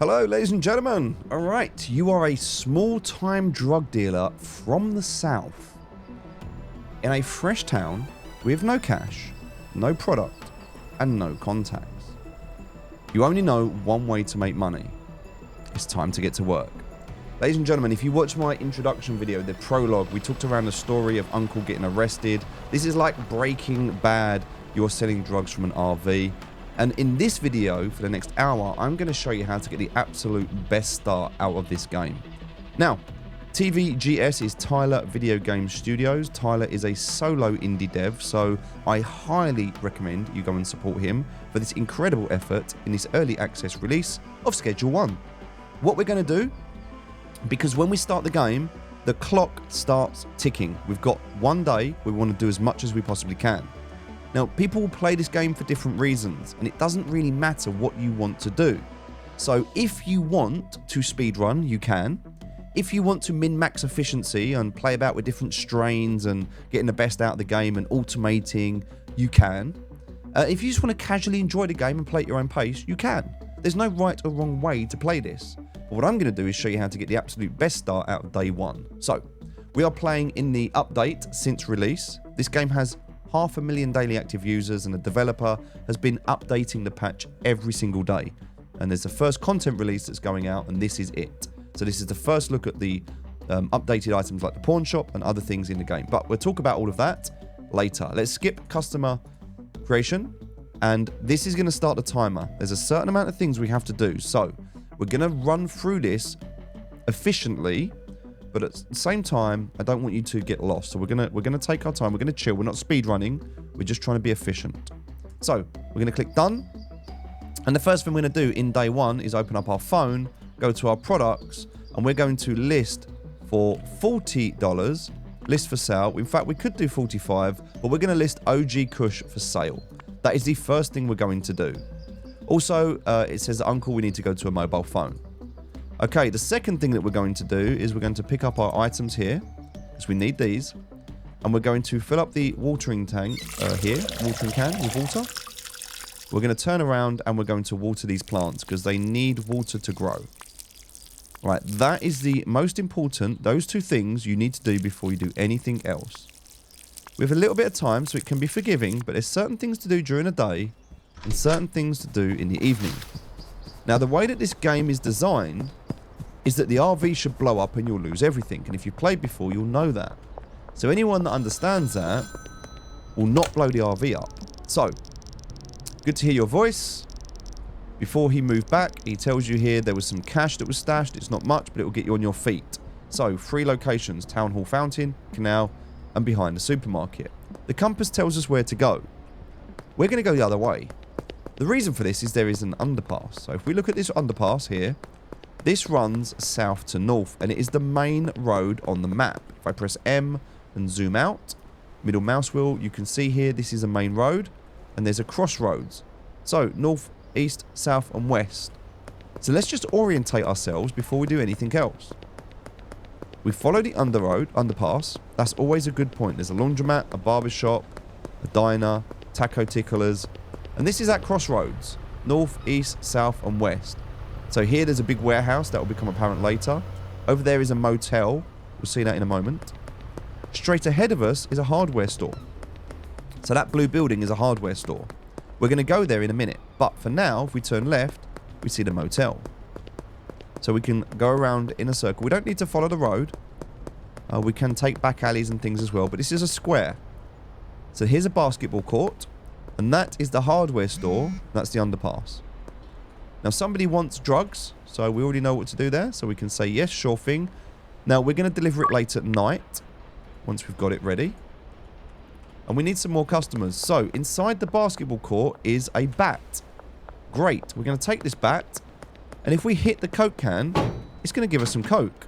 Hello, ladies and gentlemen. All right, you are a small-time drug dealer from the south in a fresh town with no cash, no product, and no contacts. You only know one way to make money. It's time to get to work. Ladies and gentlemen, if you watch my introduction video, the prologue, we talked around the story of Uncle getting arrested. This is like Breaking Bad. You're selling drugs from an RV. And in this video, for the next hour, I'm going to show you how to get the absolute best start out of this game. Now, TVGS is Tyler Video Game Studios. Tyler is a solo indie dev, so I highly recommend you go and support him for this incredible effort in this early access release of Schedule 1. What we're going to do, because when we start the game, the clock starts ticking. We've got one day, we want to do as much as we possibly can. Now, people will play this game for different reasons, and it doesn't really matter what you want to do. So if you want to speedrun, you can. If you want to min-max efficiency and play about with different strains and getting the best out of the game and automating, you can. If you just want to casually enjoy the game and play at your own pace, you can. There's no right or wrong way to play this. But what I'm going to do is show you how to get the absolute best start out of day one. So, we are playing in the update since release. This game has 500,000 daily active users, and the developer has been updating the patch every single day. And there's the first content release that's going out, and this is it. So this is the first look at the updated items like the pawn shop and other things in the game. But we'll talk about all of that later. Let's skip customer creation, and this is going to start the timer. There's a certain amount of things we have to do. So we're going to run through this efficiently, but at the same time, I don't want you to get lost. So we're gonna take our time. We're gonna chill. We're not speed running. We're just trying to be efficient. So we're gonna click done. And the first thing we're gonna do in day one is open up our phone, go to our products, and we're going to list for $40. List for sale. In fact, we could do 45, but we're gonna list OG Kush for sale. That is the first thing we're going to do. Also, it says that Uncle, we need to go to a mobile phone. Okay, the second thing that we're going to do is we're going to pick up our items here, because we need these, and we're going to fill up the watering tank here, watering can with water. We're going to turn around and we're going to water these plants, because they need water to grow. Right, that is the most important, those two things you need to do before you do anything else. We have a little bit of time, so it can be forgiving, but there's certain things to do during the day, and certain things to do in the evening. Now, the way that this game is designed is that the RV should blow up and you'll lose everything. And if you've played before, you'll know that. So anyone that understands that will not blow the RV up. So, good to hear your voice. Before he moved back, he tells you here there was some cash that was stashed. It's not much, but it will get you on your feet. So, 3 locations: Town Hall Fountain, Canal, and behind the supermarket. The compass tells us where to go. We're going to go the other way. The reason for this is there is an underpass. So if we look at this underpass here, this runs south to north, and it is the main road on the map. If I press M and zoom out, middle mouse wheel, you can see here this is a main road, and there's a crossroads. So north, east, south, and west. So let's just orientate ourselves before we do anything else. We follow the underpass. That's always a good point. There's a laundromat, a barber shop, a diner, taco ticklers. And this is at crossroads, north, east, south, and west. So here there's a big warehouse that will become apparent later. Over there is a motel. We'll see that in a moment. Straight ahead of us is a hardware store. So that blue building is a hardware store. We're going to go there in a minute. But for now, if we turn left, we see the motel. So we can go around in a circle. We don't need to follow the road. We can take back alleys and things as well. But this is a square. So here's a basketball court. And that is the hardware store. That's the underpass. Now, somebody wants drugs, so we already know what to do there. So we can say, yes, sure thing. Now, we're going to deliver it late at night, once we've got it ready. And we need some more customers. So, inside the basketball court is a bat. Great. We're going to take this bat, and if we hit the Coke can, it's going to give us some Coke.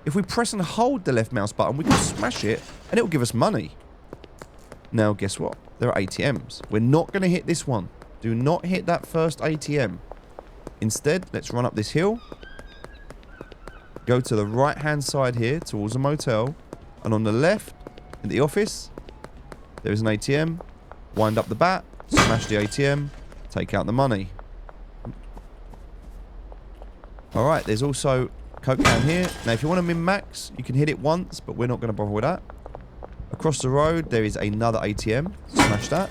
If we press and hold the left mouse button, we can smash it, and it will give us money. Now, guess what? There are ATMs. We're not going to hit this one. Do not hit that first ATM. Instead, let's run up this hill. Go to the right-hand side here towards the motel. And on the left, in the office, there is an ATM. Wind up the bat. Smash the ATM. Take out the money. All right, there's also coke down here. Now, if you want to min-max, you can hit it once, but we're not going to bother with that. Across the road, there is another ATM. Smash that.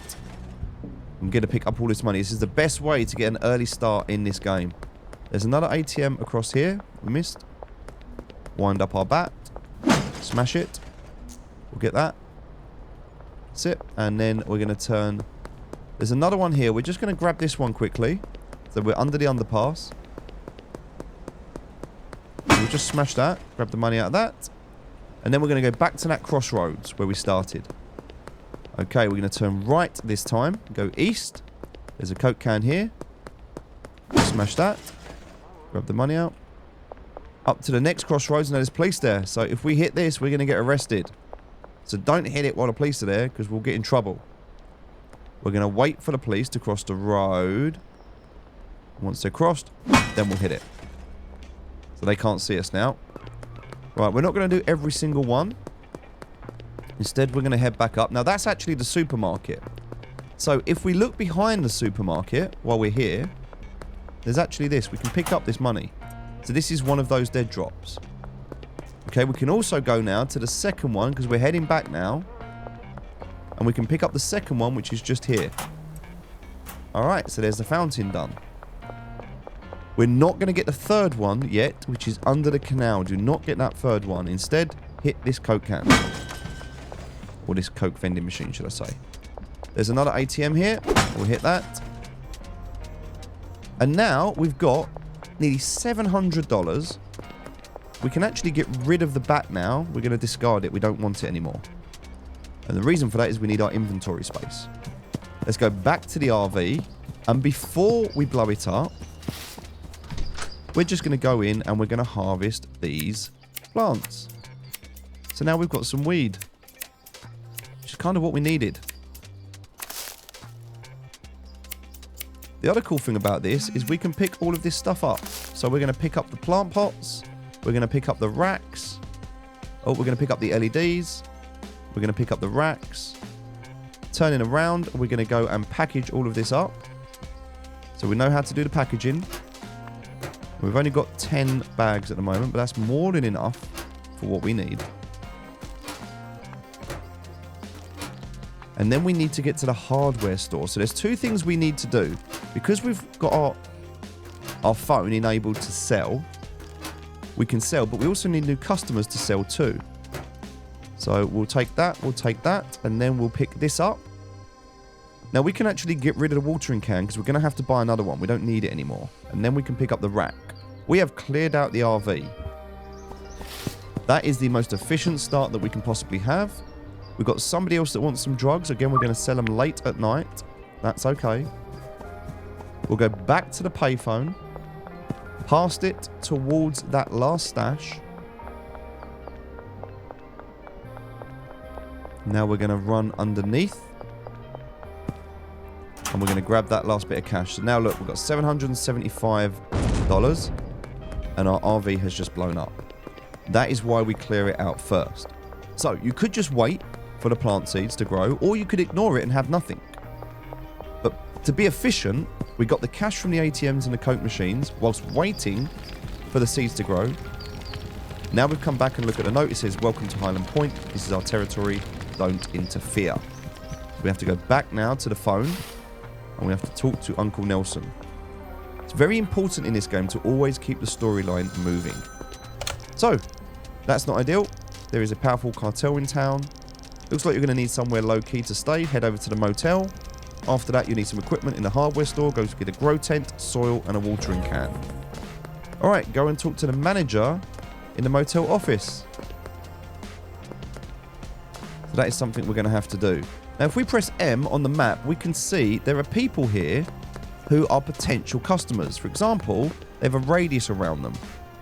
I'm going to pick up all this money. This is the best way to get an early start in this game. There's another ATM across here. We missed. Wind up our bat. Smash it. We'll get that. That's it. And then we're going to turn... There's another one here. We're just going to grab this one quickly. So we're under the underpass. We'll just smash that. Grab the money out of that. And then we're going to go back to that crossroads where we started. Okay, we're going to turn right this time. Go east. There's a coke can here. Smash that. Grab the money out. Up to the next crossroads. Now there's police there. So if we hit this, we're going to get arrested. So don't hit it while the police are there because we'll get in trouble. We're going to wait for the police to cross the road. Once they're crossed, then we'll hit it. So they can't see us now. Right, we're not going to do every single one. Instead, we're going to head back up. Now, that's actually the supermarket. So, if we look behind the supermarket while we're here, there's actually this. We can pick up this money. So, this is one of those dead drops. Okay, we can also go now to the second one because we're heading back now. And we can pick up the second one, which is just here. Alright, so there's the fountain done. We're not going to get the third one yet, which is under the canal. Do not get that third one. Instead, hit this coke can. Or this coke vending machine, should I say. There's another ATM here. We'll hit that. And now we've got nearly $700. We can actually get rid of the bat now. We're going to discard it. We don't want it anymore. And the reason for that is we need our inventory space. Let's go back to the RV. And before we blow it up, we're just going to go in and we're going to harvest these plants. So now we've got some weed. Which is kind of what we needed. The other cool thing about this is we can pick all of this stuff up. So we're going to pick up the plant pots. We're going to pick up the racks. Oh, we're going to pick up the LEDs. We're going to pick up the racks. Turning around, we're going to go and package all of this up. So we know how to do the packaging. We've only got 10 bags at the moment, but that's more than enough for what we need. And then we need to get to the hardware store. So there's two things we need to do. Because we've got our phone enabled to sell, we can sell, but we also need new customers to sell too. So we'll take that, and then we'll pick this up. Now we can actually get rid of the watering can because we're going to have to buy another one. We don't need it anymore. And then we can pick up the rack. We have cleared out the RV. That is the most efficient start that we can possibly have. We've got somebody else that wants some drugs. Again, we're going to sell them late at night. That's okay. We'll go back to the payphone. Past it towards that last stash. Now we're going to run underneath. And we're going to grab that last bit of cash. So now look, we've got $775. And our RV has just blown up. That is why we clear it out first. So you could just wait for the plant seeds to grow, or you could ignore it and have nothing. But to be efficient, we got the cash from the ATMs and the Coke machines whilst waiting for the seeds to grow. Now we've come back and look at the note. It says, "Welcome to Highland Point. This is our territory. Don't interfere." We have to go back now to the phone and we have to talk to Uncle Nelson. It's very important in this game to always keep the storyline moving. So, that's not ideal. There is a powerful cartel in town. Looks like you're going to need somewhere low-key to stay. Head over to the motel. After that, you need some equipment in the hardware store. Go to get a grow tent, soil, and a watering can. Alright, go and talk to the manager in the motel office. So that is something we're going to have to do. Now, if we press M on the map, we can see there are people here who are potential customers. For example, they have a radius around them.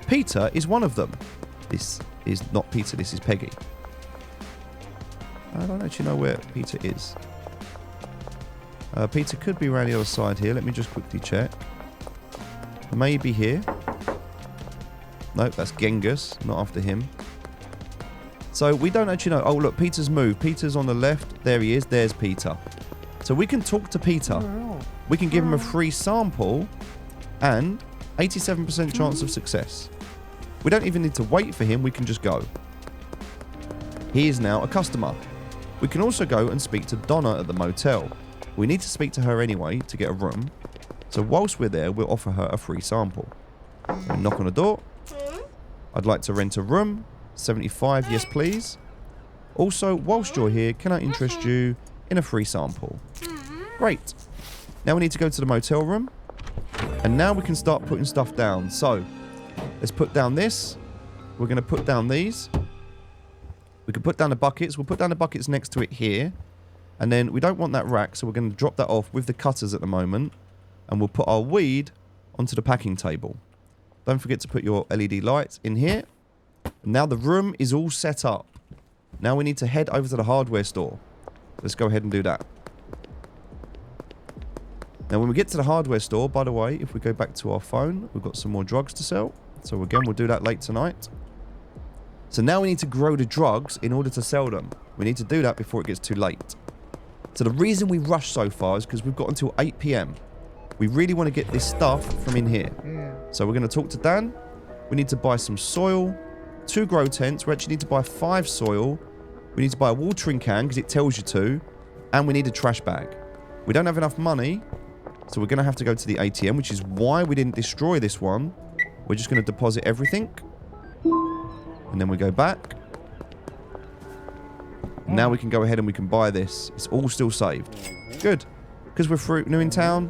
Peter is one of them. This is not Peter, this is Peggy. I don't actually know where Peter is. Peter could be around the other side here. Let me just quickly check. Maybe here. Nope, that's Genghis, not after him. So we don't actually know. Oh, look, Peter's moved. Peter's on the left. There he is. There's Peter. So we can talk to Peter. We can give him a free sample and 87% chance of success. We don't even need to wait for him, we can just go. He is now a customer. We can also go and speak to Donna at the motel. We need to speak to her anyway to get a room. So whilst we're there, we'll offer her a free sample. We knock on the door. I'd like to rent a room. 75, yes please. Also, whilst you're here, can I interest you in a free sample? Great. Now we need to go to the motel room. And now we can start putting stuff down. So, let's put down this. We're going to put down these. We can put down the buckets. We'll put down the buckets next to it here. And then we don't want that rack, so we're going to drop that off with the cutters at the moment. And we'll put our weed onto the packing table. Don't forget to put your LED lights in here. Now the room is all set up. Now we need to head over to the hardware store. Let's go ahead and do that. Now when we get to the hardware store, by the way, if we go back to our phone, we've got some more drugs to sell. So again, we'll do that late tonight. So now we need to grow the drugs in order to sell them. We need to do that before it gets too late. So the reason we rush so far is because we've got until 8 PM. We really want to get this stuff from in here. So we're going to talk to Dan. We need to buy some soil, 2 grow tents. We actually need to buy 5 soil. We need to buy a watering can because it tells you to. And we need a trash bag. We don't have enough money. So we're going to have to go to the ATM, which is why we didn't destroy this one. We're just going to deposit everything. And then we go back. Now we can go ahead and we can buy this. It's all still saved. Good. Because we're new in town.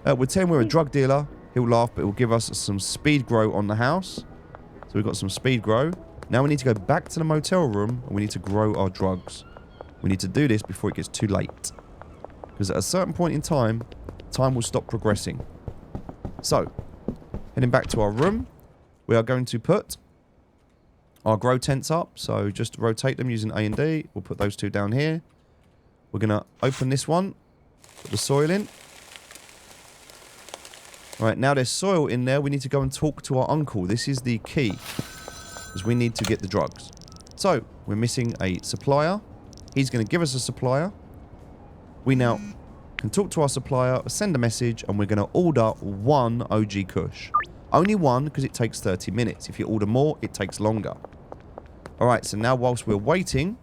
We're telling we're a drug dealer. He'll laugh, but it will give us some speed grow on the house. So we've got some speed grow. Now we need to go back to the motel room and we need to grow our drugs. We need to do this before it gets too late. Because at a certain point in time, time will stop progressing. So, heading back to our room, we are going to put our grow tents up. So just rotate them using A and D. We'll put those 2 down here. We're going to open this one, put the soil in. Right, now there's soil in there. We need to go and talk to our uncle. This is the key. Because we need to get the drugs. So, we're missing a supplier. He's going to give us a supplier. We now can talk to our supplier, send a message, and we're going to order 1 OG Kush. Only 1 because it takes 30 minutes. If you order more, it takes longer. Alright, so now whilst we're waiting,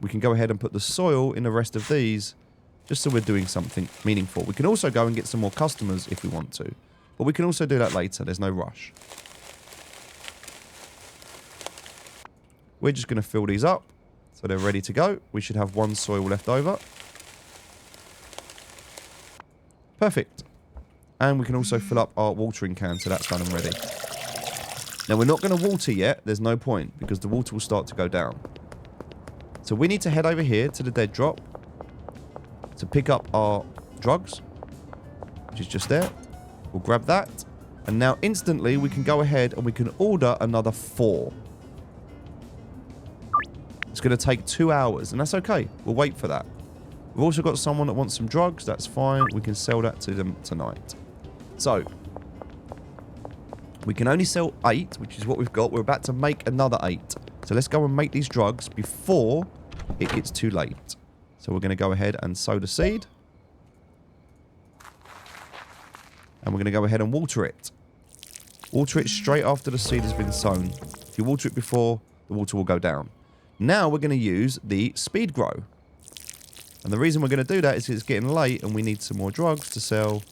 we can go ahead and put the soil in the rest of these. Just so we're doing something meaningful. We can also go and get some more customers if we want to. But we can also do that later. There's no rush. We're just going to fill these up. So they're ready to go. We should have 1 soil left over. Perfect. And we can also fill up our watering can. So that's done and ready. Now we're not going to water yet. There's no point. Because the water will start to go down. So we need to head over here to the dead drop. To pick up our drugs, which is just there. We'll grab that. And now instantly we can go ahead and we can order another 4. It's going to take 2 hours and that's okay. We'll wait for that. We've also got someone that wants some drugs. That's fine. We can sell that to them tonight. So, we can only sell 8, which is what we've got. We're about to make another 8. So let's go and make these drugs before it gets too late. So we're going to go ahead and sow the seed. And we're going to go ahead and water it. Water it straight after the seed has been sown. If you water it before, the water will go down. Now we're going to use the speed grow. And the reason we're going to do that is it's getting late and we need some more drugs to sell.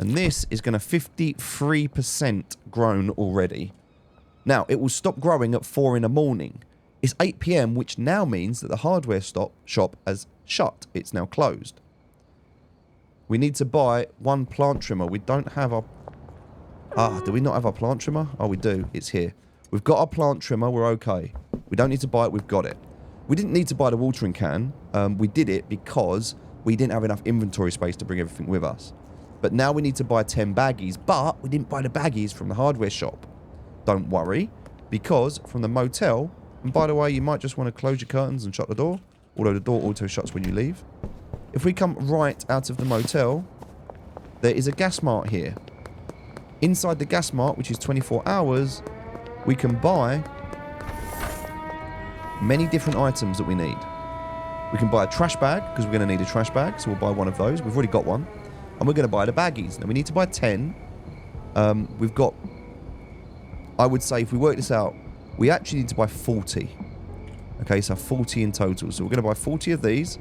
And this is going to 53% grown already. Now, it will stop growing at 4 in the morning. It's 8 PM, which now means that the hardware shop has shut. It's now closed. We need to buy 1 plant trimmer. We don't have our... do we not have our plant trimmer? Oh, we do. It's here. We've got our plant trimmer. We're okay. We don't need to buy it. We've got it. We didn't need to buy the watering can. We did it because we didn't have enough inventory space to bring everything with us. But now we need to buy 10 baggies. But we didn't buy the baggies from the hardware shop. Don't worry. Because from the motel... And by the way, you might just want to close your curtains and shut the door. Although the door auto shuts when you leave. If we come right out of the motel, there is a gas mart here. Inside the gas mart, which is 24 hours, we can buy many different items that we need. We can buy a trash bag, because we're going to need a trash bag, so we'll buy 1 of those. We've already got 1. And we're going to buy the baggies. Now, we need to buy 10. We've got... I would say, if we work this out, we actually need to buy 40. Okay, so 40 in total. So we're going to buy 40 of these.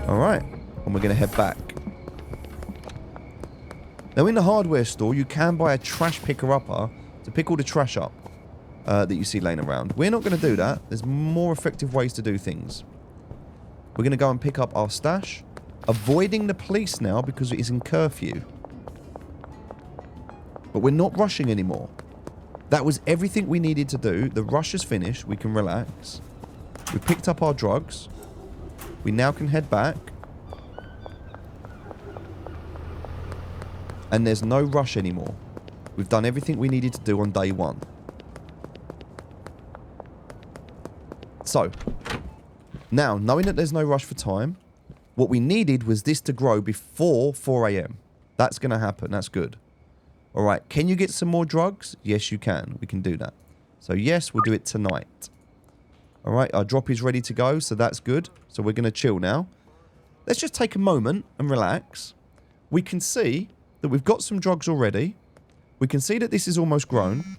Alright. And we're going to head back. Now, in the hardware store, you can buy a trash picker-upper to pick all the trash up that you see laying around. We're not going to do that. There's more effective ways to do things. We're going to go and pick up our stash. Avoiding the police now because it is in curfew. But we're not rushing anymore. That was everything we needed to do. The rush is finished. We can relax. We picked up our drugs. We now can head back. And there's no rush anymore. We've done everything we needed to do on day one. So, now, knowing that there's no rush for time, what we needed was this to grow before 4 a.m. That's going to happen. That's good. All right. Can you get some more drugs? Yes, you can. We can do that. So, yes, we'll do it tonight. All right. Our drop is ready to go, so that's good. So, we're going to chill now. Let's just take a moment and relax. We can see that we've got some drugs already. We can see that this is almost grown.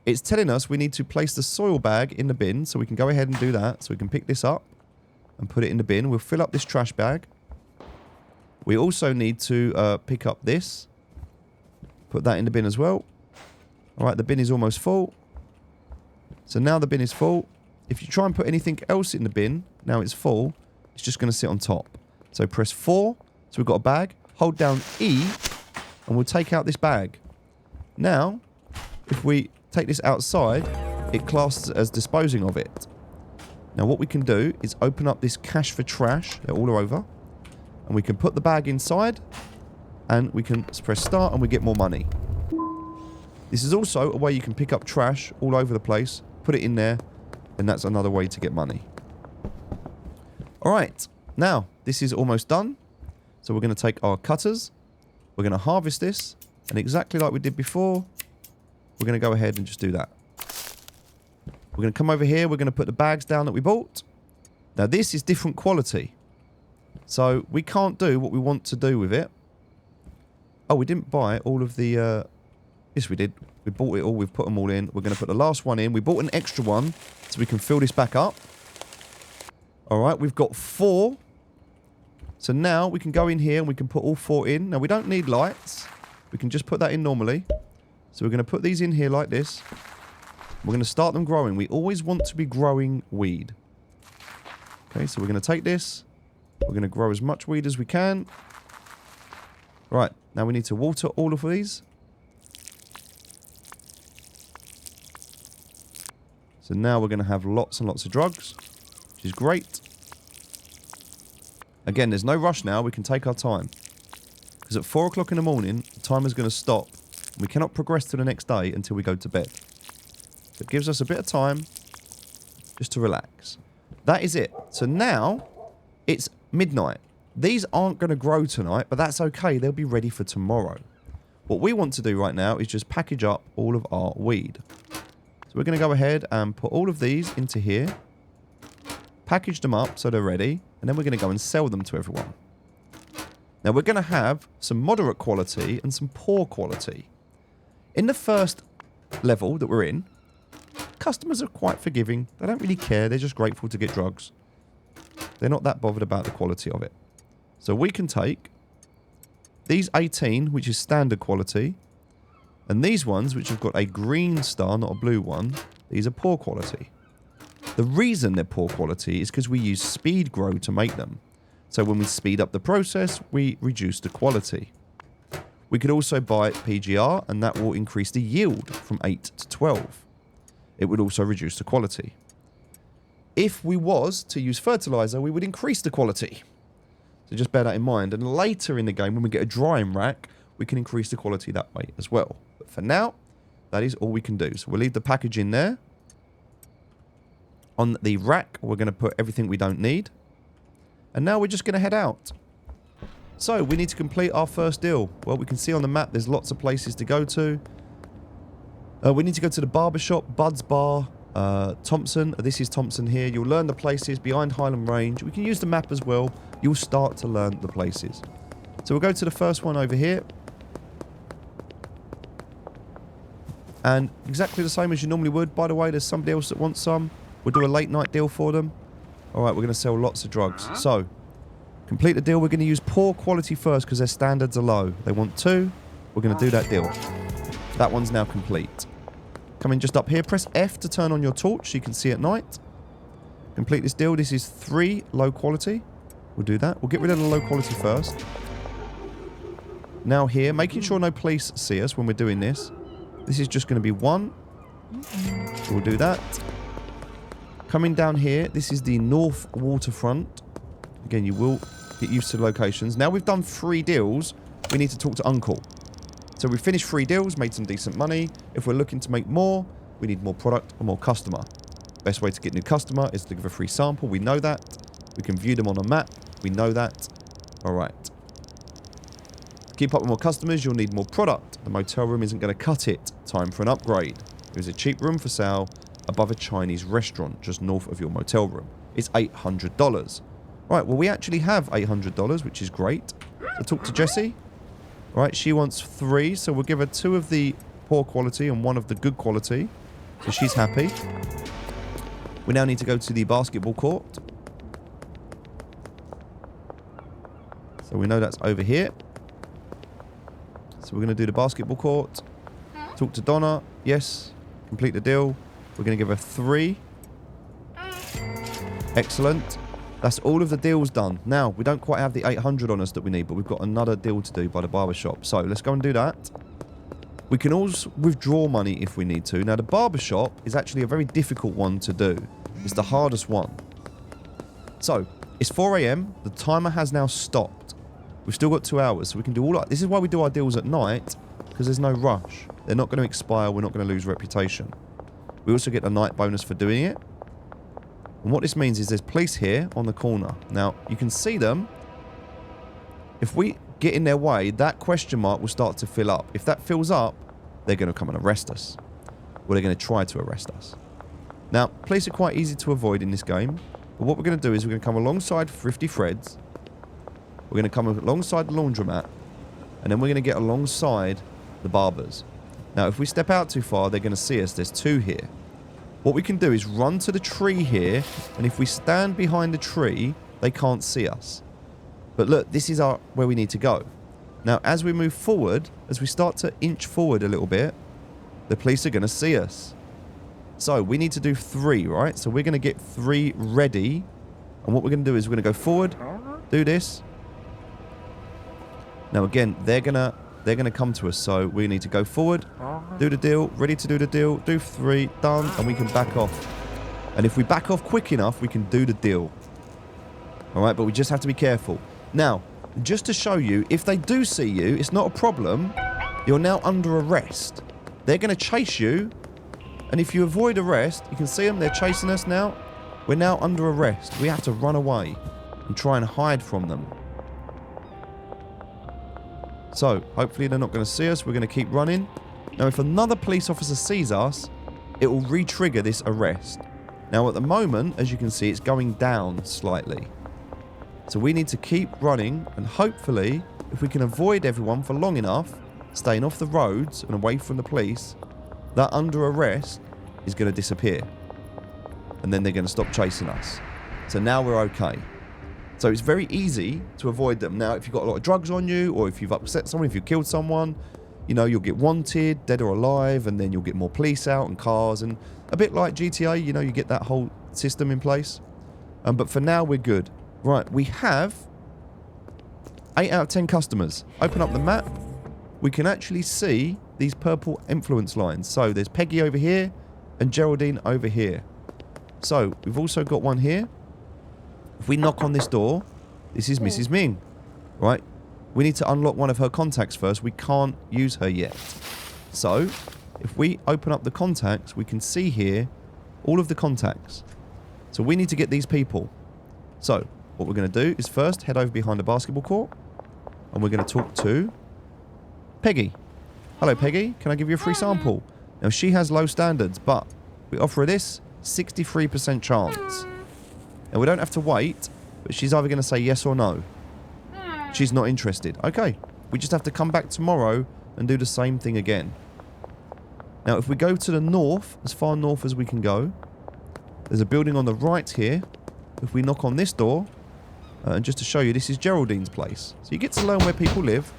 It's telling us we need to place the soil bag in the bin, so we can go ahead and do that. So we can pick this up and put it in the bin. We'll fill up this trash bag. We also need to pick up this. Put that in the bin as well. All right, the bin is almost full. So now the bin is full. If you try and put anything else in the bin, now it's full, it's just going to sit on top. So press 4. So we've got a bag. Hold down E, and we'll take out this bag. Now, if we take this outside, it classes as disposing of it. Now what we can do is open up this cache for trash. They're all over. And we can put the bag inside, and we can press start, and we get more money. This is also a way you can pick up trash all over the place, put it in there, and that's another way to get money. Alright, now this is almost done. So we're going to take our cutters, we're going to harvest this, and exactly like we did before, we're going to go ahead and just do that. We're going to come over here, we're going to put the bags down that we bought. Now this is different quality. So we can't do what we want to do with it. Oh, we didn't buy all of the... Yes, we did. We bought it all, we've put them all in. We're going to put the last one in. We bought an extra one so we can fill this back up. Alright, we've got 4. So now we can go in here and we can put all 4 in. Now we don't need lights. We can just put that in normally. So we're going to put these in here like this. We're going to start them growing. We always want to be growing weed. Okay, so we're going to take this. We're going to grow as much weed as we can. Right, now we need to water all of these. So now we're going to have lots and lots of drugs, which is great. Again, there's no rush now. We can take our time. Because at 4 o'clock in the morning, the timer's going to stop. We cannot progress to the next day until we go to bed. So it gives us a bit of time just to relax. That is it. So now it's midnight. These aren't going to grow tonight, but that's okay. They'll be ready for tomorrow. What we want to do right now is just package up all of our weed. So we're going to go ahead and put all of these into here. Package them up so they're ready. And then we're going to go and sell them to everyone. Now we're going to have some moderate quality and some poor quality. In the first level that we're in, customers are quite forgiving. They don't really care. They're just grateful to get drugs. They're not that bothered about the quality of it. So we can take these 18, which is standard quality, and these ones, which have got a green star, not a blue one, these are poor quality. The reason they're poor quality is because we use speed grow to make them. So when we speed up the process, we reduce the quality. We could also buy PGR, and that will increase the yield from 8 to 12. It would also reduce the quality. If we was to use fertilizer, we would increase the quality. So just bear that in mind. And later in the game, when we get a drying rack, we can increase the quality that way as well. But for now, that is all we can do. So we'll leave the package in there. On the rack, we're going to put everything we don't need. And now we're just going to head out. So we need to complete our first deal. Well, we can see on the map there's lots of places to go to. We need to go to the barbershop, Bud's Bar, Thompson. This is Thompson here. You'll learn the places behind Highland Range. We can use the map as well. You'll start to learn the places. So we'll go to the first one over here. And exactly the same as you normally would. By the way, there's somebody else that wants some. We'll do a late night deal for them. Alright, we're going to sell lots of drugs. So, complete the deal. We're going to use poor quality first because their standards are low. They want 2. We're going to do that deal. That one's now complete. Come in just up here. Press F to turn on your torch so you can see at night. Complete this deal. This is 3 low quality. We'll do that. We'll get rid of the low quality first. Now here, making sure no police see us when we're doing this. This is just going to be 1. So we'll do that. Coming down here, this is the North Waterfront. Again, you will get used to the locations. Now we've done 3 deals, we need to talk to Uncle. So we've finished 3 deals, made some decent money. If we're looking to make more, we need more product and more customer. Best way to get new customer is to give a free sample. We know that. We can view them on a map. We know that. All right. Keep up with more customers, you'll need more product. The motel room isn't going to cut it. Time for an upgrade. There's a cheap room for sale above a Chinese restaurant just north of your motel room. It's $800. Right, well, we actually have $800, which is great. So talk to Jessie. Right, she wants 3, so we'll give her 2 of the poor quality and 1 of the good quality. So she's happy. We now need to go to the basketball court. So we know that's over here. So we're going to do the basketball court. Talk to Donna. Yes. Complete the deal. We're going to give her 3. Excellent. That's all of the deals done. Now, we don't quite have the 800 on us that we need, but we've got another deal to do by the barbershop. So let's go and do that. We can also withdraw money if we need to. Now, the barbershop is actually a very difficult one to do. It's the hardest one. So, it's 4 a.m. The timer has now stopped. We've still got 2 hours, so we can do all that. This is why we do our deals at night, because there's no rush. They're not going to expire. We're not going to lose reputation. We also get a night bonus for doing it. And what this means is there's police here on the corner. Now, you can see them. If we get in their way, that question mark will start to fill up. If that fills up, they're going to come and arrest us. Or they're going to try to arrest us. Now, police are quite easy to avoid in this game. But what we're going to do is we're going to come alongside Thrifty Fred's. We're going to come alongside the laundromat. And then we're going to get alongside the barbers. Now, if we step out too far, they're going to see us. There's 2 here. What we can do is run to the tree here. And if we stand behind the tree, they can't see us. But look, this is where we need to go. Now, as we move forward, as we start to inch forward a little bit, the police are going to see us. So we need to do 3, right? So we're going to get 3 ready. And what we're going to do is we're going to go forward, do this. Now, again, they're going to come to us. So we need to go forward, do the deal, ready to do the deal, do 3, done, and we can back off. And if we back off quick enough, we can do the deal. All right, but we just have to be careful. Now, just to show you, if they do see you, it's not a problem. You're now under arrest. They're going to chase you. And if you avoid arrest, you can see them. They're chasing us now. We're now under arrest. We have to run away and try and hide from them. So, hopefully they're not going to see us. We're going to keep running. Now, if another police officer sees us, it will re-trigger this arrest. Now, at the moment, as you can see, it's going down slightly. So we need to keep running, and hopefully, if we can avoid everyone for long enough, staying off the roads and away from the police, that under arrest is going to disappear. And then they're going to stop chasing us. So now we're okay. So it's very easy to avoid them. Now, if you've got a lot of drugs on you, or if you've upset someone, if you've killed someone, you know, you'll get wanted, dead or alive, and then you'll get more police out and cars, and a bit like GTA, you know, you get that whole system in place. But for now, we're good. Right, we have 8 out of 10 customers. Open up the map. We can actually see these purple influence lines. So there's Peggy over here and Geraldine over here. So we've also got one here. If we knock on this door, this is Mrs. Ming, right? We need to unlock one of her contacts first. We can't use her yet. So if we open up the contacts, we can see here all of the contacts. So we need to get these people. So what we're going to do is first head over behind the basketball court, and we're going to talk to Peggy. Hello, Peggy. Can I give you a free sample? Now, she has low standards, but we offer her this 63% chance. Now, we don't have to wait, but she's either going to say yes or no. She's not interested. Okay. We just have to come back tomorrow and do the same thing again. Now, if we go to the north, as far north as we can go, there's a building on the right here. If we knock on this door, and just to show you, this is Geraldine's place. So you get to learn where people live,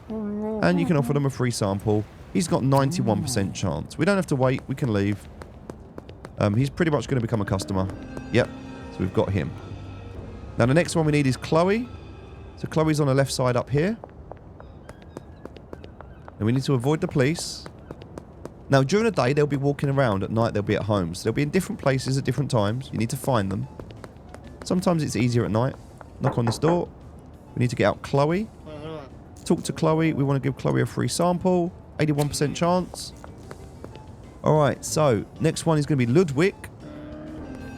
and you can offer them a free sample. He's got 91% chance. We don't have to wait. We can leave. He's pretty much going to become a customer. Yep. So we've got him. Now, the next one we need is Chloe. So Chloe's on the left side up here. And we need to avoid the police. Now, during the day, they'll be walking around. At night, they'll be at home. So they'll be in different places at different times. You need to find them. Sometimes it's easier at night. Knock on this door. We need to get out Chloe. Talk to Chloe. We want to give Chloe a free sample. 81% chance. Alright, so next one is going to be Ludwig.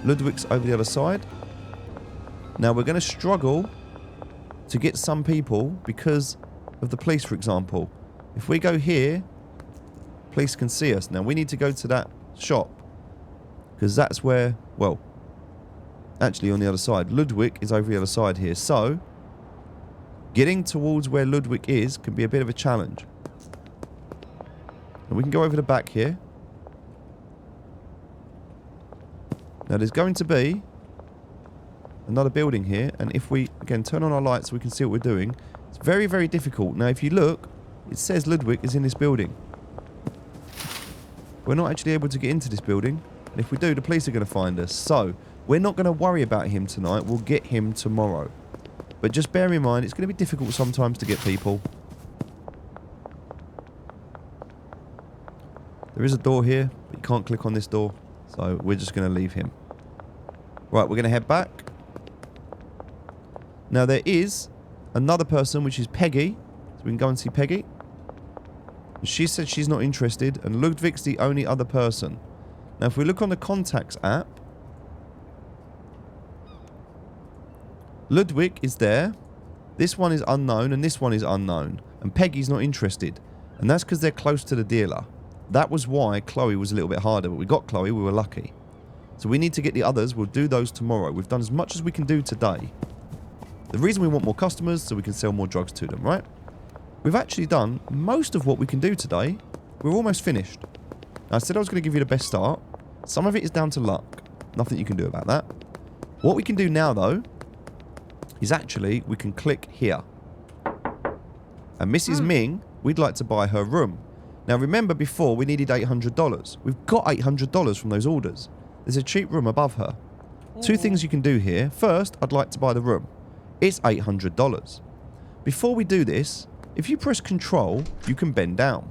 Ludwig's over the other side. Now, we're going to struggle to get some people because of the police, for example. If we go here, police can see us. Now, we need to go to that shop because that's where, well, actually on the other side. Ludwig is over the other side here. So, getting towards where Ludwig is can be a bit of a challenge. And we can go over the back here. Now, there's going to be another building here. And if we, again, turn on our lights so we can see what we're doing. It's very, very difficult. Now, if you look, it says Ludwig is in this building. We're not actually able to get into this building. And if we do, the police are going to find us. So, we're not going to worry about him tonight. We'll get him tomorrow. But just bear in mind, it's going to be difficult sometimes to get people. There is a door here, but you can't click on this door. So, we're just going to leave him. Right, we're going to head back. Now, there is another person, which is Peggy. So, we can go and see Peggy. She said she's not interested, and Ludwig's the only other person. Now, if we look on the contacts app, Ludwig is there. This one is unknown, and this one is unknown. And Peggy's not interested. And that's because they're close to the dealer. That was why Chloe was a little bit harder, but we got Chloe, we were lucky. So we need to get the others. We'll do those tomorrow. We've done as much as we can do today. The reason we want more customers so we can sell more drugs to them, right? We've actually done most of what we can do today. We're almost finished. Now, I said I was going to give you the best start. Some of it is down to luck. Nothing you can do about that. What we can do now, though, is actually we can click here. And Mrs. Ming, we'd like to buy her room. Now, remember before we needed $800. We've got $800 from those orders. There's a cheap room above her. Two things you can do here. First, I'd like to buy the room. It's $800. Before we do this, if you press Control, you can bend down.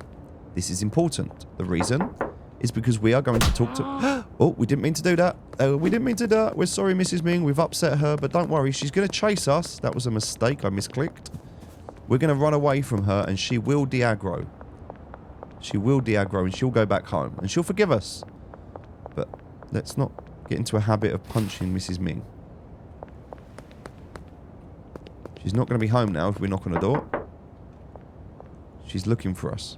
This is important. The reason is because we are going to talk to... Oh, we didn't mean to do that. We didn't mean to do that. We're sorry, Mrs. Ming. We've upset her, but don't worry. She's going to chase us. That was a mistake. I misclicked. We're going to run away from her, and she will de-aggro. She will de-aggro, and she'll go back home. And she'll forgive us. But let's not get into a habit of punching Mrs. Ming. She's not going to be home now if we knock on the door. She's looking for us.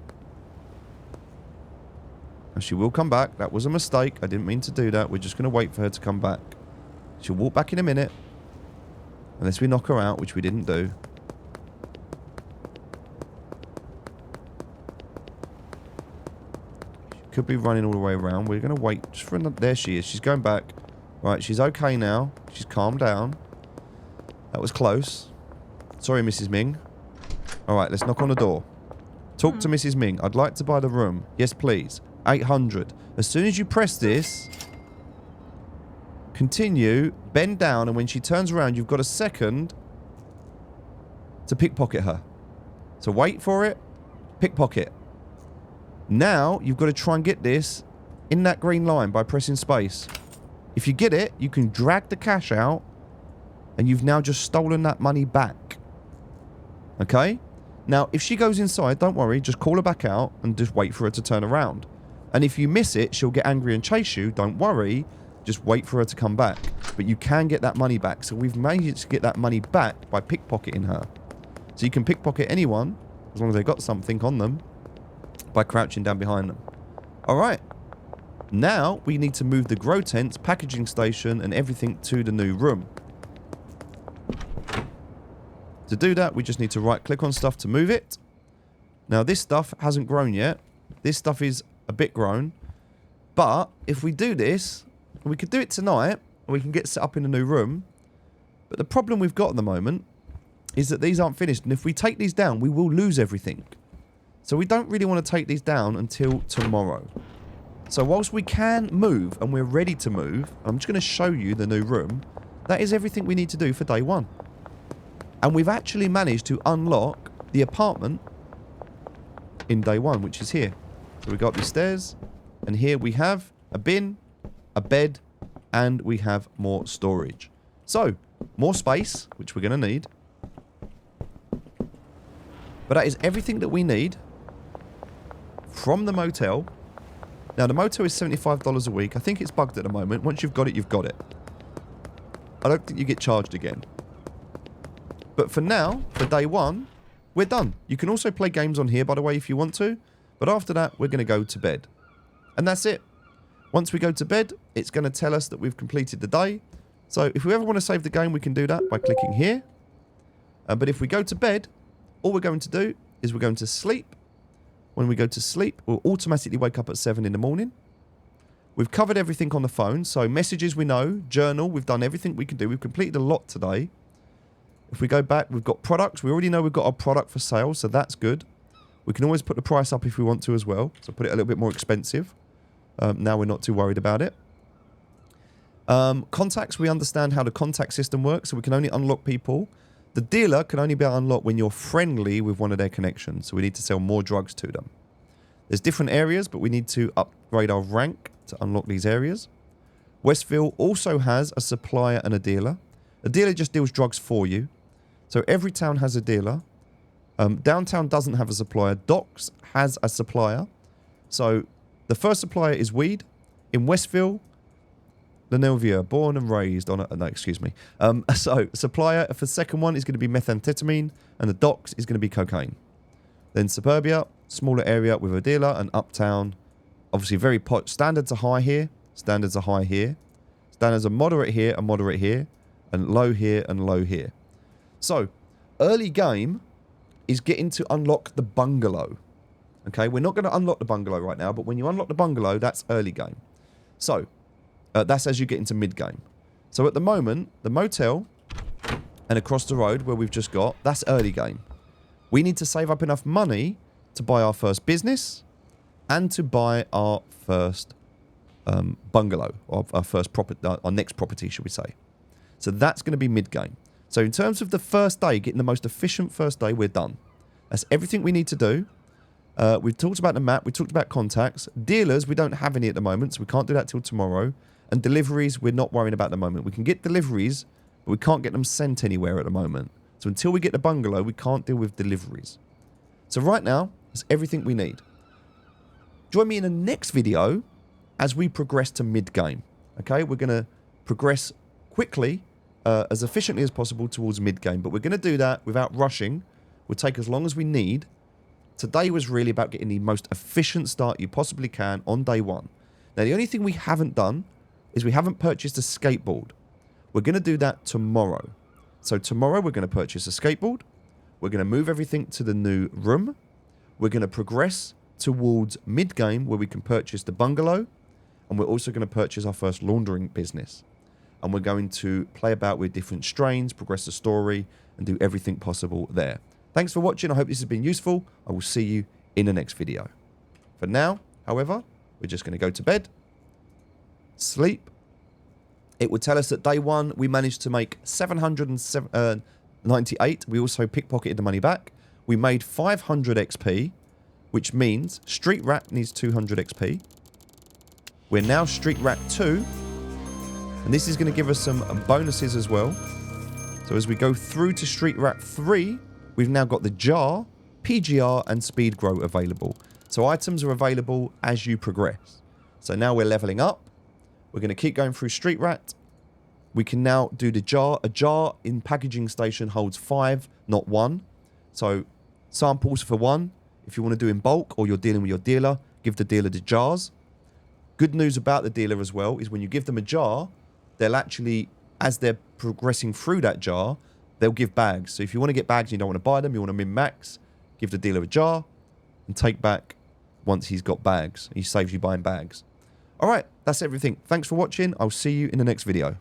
And she will come back. That was a mistake. I didn't mean to do that. We're just going to wait for her to come back. She'll walk back in a minute. Unless we knock her out, which we didn't do. She could be running all the way around. We're going to wait just for another... There she is. She's going back. Right, she's okay now. She's calmed down. That was close. Sorry, Mrs. Ming. Alright, let's knock on the door. Talk to Mrs. Ming. I'd like to buy the room. Yes, please. 800. As soon as you press this, continue, bend down, and when she turns around, you've got a second to pickpocket her. So wait for it, pickpocket. Now, you've got to try and get this in that green line by pressing space. If you get it, you can drag the cash out, and you've now just stolen that money back. Okay? Now, if she goes inside, don't worry, just call her back out and just wait for her to turn around. And if you miss it, she'll get angry and chase you. Don't worry, just wait for her to come back. But you can get that money back. So we've managed to get that money back by pickpocketing her. So you can pickpocket anyone, as long as they've got something on them, by crouching down behind them. Alright. Now, we need to move the grow tents, packaging station, and everything to the new room. To do that, we just need to right click on stuff to move it. Now this stuff hasn't grown yet. This stuff is a bit grown. But if we do this, we could do it tonight, and we can get set up in a new room. But the problem we've got at the moment is that these aren't finished. And if we take these down, we will lose everything. So we don't really want to take these down until tomorrow. So whilst we can move, and we're ready to move, I'm just going to show you the new room. That is everything we need to do for day one. And we've actually managed to unlock the apartment in day one, which is here. So we got these stairs, and here we have a bin, a bed, and we have more storage. So, more space, which we're going to need. But that is everything that we need from the motel. Now, the motel is $75 a week. I think it's bugged at the moment. Once you've got it, you've got it. I don't think you get charged again. But for now, for day one, we're done. You can also play games on here, by the way, if you want to. But after that, we're going to go to bed. And that's it. Once we go to bed, it's going to tell us that we've completed the day. So if we ever want to save the game, we can do that by clicking here. But if we go to bed, all we're going to do is we're going to sleep. When we go to sleep, we'll automatically wake up at 7 in the morning. We've covered everything on the phone. So messages we know, journal, we've done everything we can do. We've completed a lot today. If we go back, we've got products. We already know we've got our product for sale, so that's good. We can always put the price up if we want to as well. So put it a little bit more expensive. Now we're not too worried about it. Contacts, we understand how the contact system works, so we can only unlock people. The dealer can only be unlocked when you're friendly with one of their connections, so we need to sell more drugs to them. There's different areas, but we need to upgrade our rank to unlock these areas. Westville also has a supplier and a dealer. A dealer just deals drugs for you. So every town has a dealer. Downtown doesn't have a supplier. Docks has a supplier. So the first supplier is weed. In Westville, Lenelvia, born and raised on a... No, excuse me. So supplier for the second one is going to be methamphetamine, and the docks is going to be cocaine. Then Suburbia, smaller area with a dealer, and Uptown, obviously very... Standards are high here. Standards are high here. Standards are moderate here and moderate here, and low here and low here. So, early game is getting to unlock the bungalow. Okay, we're not going to unlock the bungalow right now, but when you unlock the bungalow, that's early game. So, that's as you get into mid-game. So at the moment, the motel and across the road where we've just got, that's early game. We need to save up enough money to buy our first business and to buy our first bungalow, or our first property, our next property, should we say. So that's going to be mid-game. So in terms of the first day, getting the most efficient first day, we're done. That's everything we need to do. We've talked about the map. We talked about contacts. Dealers, we don't have any at the moment, so we can't do that till tomorrow. And deliveries, we're not worrying about at the moment. We can get deliveries, but we can't get them sent anywhere at the moment. So until we get the bungalow, we can't deal with deliveries. So right now, that's everything we need. Join me in the next video as we progress to mid-game. Okay, we're going to progress quickly, as efficiently as possible towards mid-game. But we're going to do that without rushing. We'll take as long as we need. Today was really about getting the most efficient start you possibly can on day one. Now, the only thing we haven't done is we haven't purchased a skateboard. We're going to do that tomorrow. So tomorrow we're going to purchase a skateboard. We're going to move everything to the new room. We're going to progress towards mid-game where we can purchase the bungalow. And we're also going to purchase our first laundering business. And we're going to play about with different strains, progress the story, and do everything possible there. Thanks for watching. I hope this has been useful. I will see you in the next video. For now, however, we're just going to go to bed, sleep. It would tell us that day one, we managed to make 798. We also pickpocketed the money back. We made 500 XP, which means Street Rat needs 200 XP. We're now Street Rat 2. And this is going to give us some bonuses as well. So as we go through to Street Rat 3, we've now got the jar, PGR, and speed grow available. So items are available as you progress. So now we're leveling up. We're going to keep going through Street Rat. We can now do the jar. A jar in packaging station holds 5, not 1. So samples for 1. If you want to do in bulk or you're dealing with your dealer, give the dealer the jars. Good news about the dealer as well is when you give them a jar, they'll actually, as they're progressing through that jar, they'll give bags. So if you want to get bags and you don't want to buy them, you want to min-max, give the dealer a jar and take back once he's got bags. He saves you buying bags. All right, that's everything. Thanks for watching. I'll see you in the next video.